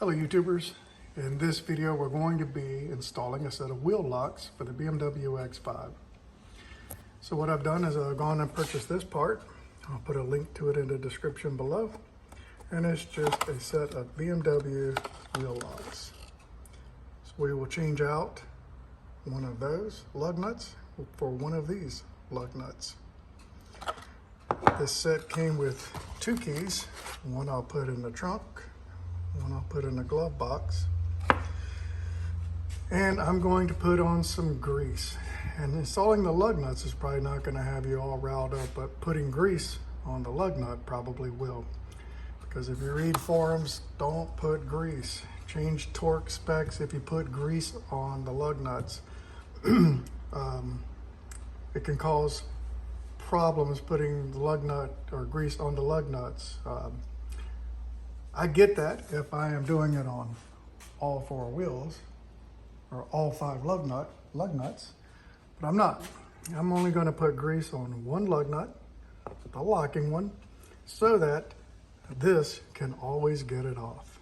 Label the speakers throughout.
Speaker 1: Hello YouTubers. In this video we're going to be installing a set of wheel locks for the BMW X5. So what I've done is I've gone and purchased this part. I'll put a link to it in the description below. And it's just a set of BMW wheel locks. So we will change out one of those lug nuts for one of these lug nuts. This set came with two keys. One I'll put in the trunk, one I'll put in the glove box. And I'm going to put on some grease. And installing the lug nuts is probably not going to have you all riled up, but putting grease on the lug nut probably will. Because if you read forums, don't put grease. Change torque specs if you put grease on the lug nuts. It can cause problems putting the lug nut or grease on the lug nuts. I get that if I am doing it on all four wheels or all five lug nuts, but I'm not. I'm only going to put grease on one lug nut, the locking one, so that this can always get it off.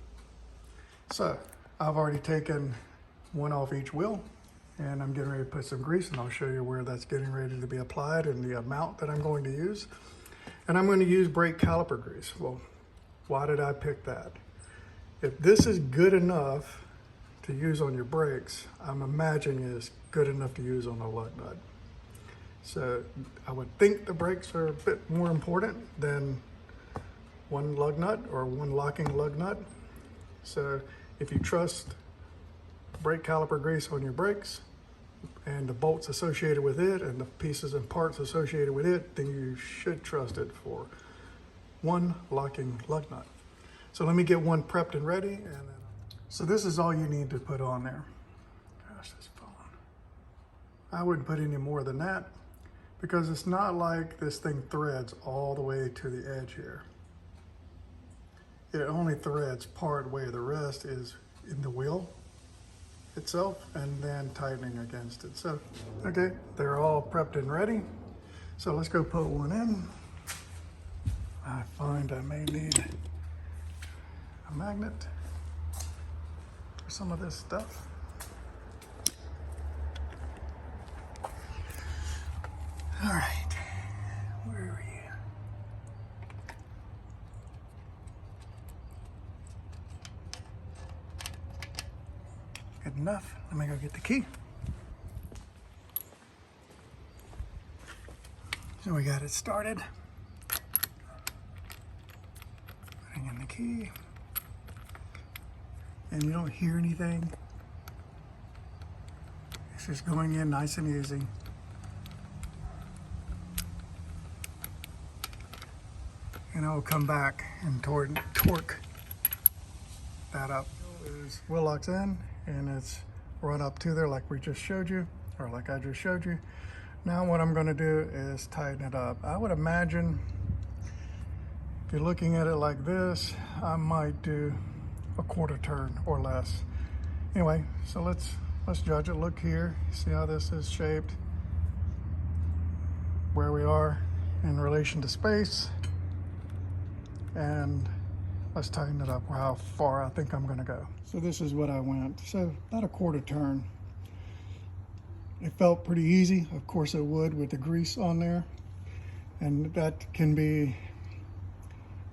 Speaker 1: So I've already taken one off each wheel and I'm getting ready to put some grease, and I'll show you where that's getting ready to be applied and the amount that I'm going to use. And I'm going to use brake caliper grease. Well, why did I pick that? If this is good enough to use on your brakes, I'm imagining it's good enough to use on a lug nut. So I would think the brakes are a bit more important than one lug nut or one locking lug nut. So if you trust brake caliper grease on your brakes and the bolts associated with it and the pieces and parts associated with it, then you should trust it for one locking lug nut. So let me get one prepped and ready. So this is all you need to put on there. Gosh, this phone. I wouldn't put any more than that because it's not like this thing threads all the way to the edge here. It only threads part way. The rest is in the wheel itself and then tightening against it. So, okay, they're all prepped and ready. So let's go put one in. I find I may need a magnet for some of this stuff. All right, where are you? Good enough. Let me go get the key. So we got it started. Putting in the key. And you don't hear anything. It's just going in nice and easy. And I'll come back and torque that up. There's wheel locks in and it's run up to there like we just showed you, or like I just showed you. Now what I'm going to do is tighten it up. I would imagine if you're looking at it like this, I might do a quarter turn or less. Anyway, so let's judge it. Look here, see how this is shaped, where we are in relation to space, and let's tighten it up how far I think I'm going to go. So this is what I went. So about a quarter turn. It felt pretty easy. Of course it would with the grease on there. And that can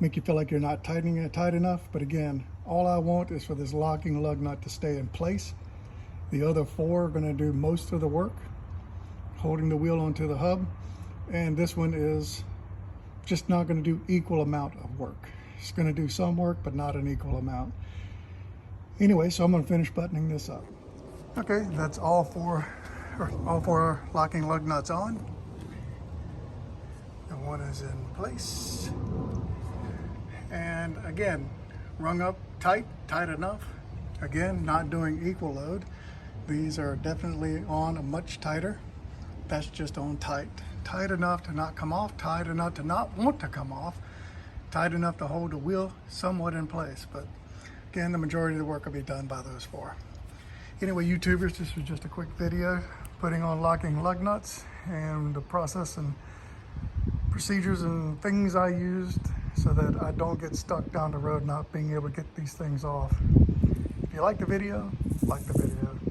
Speaker 1: make you feel like you're not tightening it tight enough. But again, all I want is for this locking lug nut to stay in place. The other four are going to do most of the work, holding the wheel onto the hub. And this one is just not going to do equal amount of work. It's going to do some work, but not an equal amount. Anyway, so I'm going to finish buttoning this up. Okay, that's all four locking lug nuts on. And one is in place. And again, rung up tight enough. Again, not doing equal load. These are definitely on a much tighter. That's just on tight. Tight enough to not come off, tight enough to not want to come off, tight enough to hold the wheel somewhat in place. But again, the majority of the work will be done by those four. Anyway, YouTubers, this was just a quick video putting on locking lug nuts and the process and procedures and things I used so that I don't get stuck down the road not being able to get these things off. If you like the video, like the video.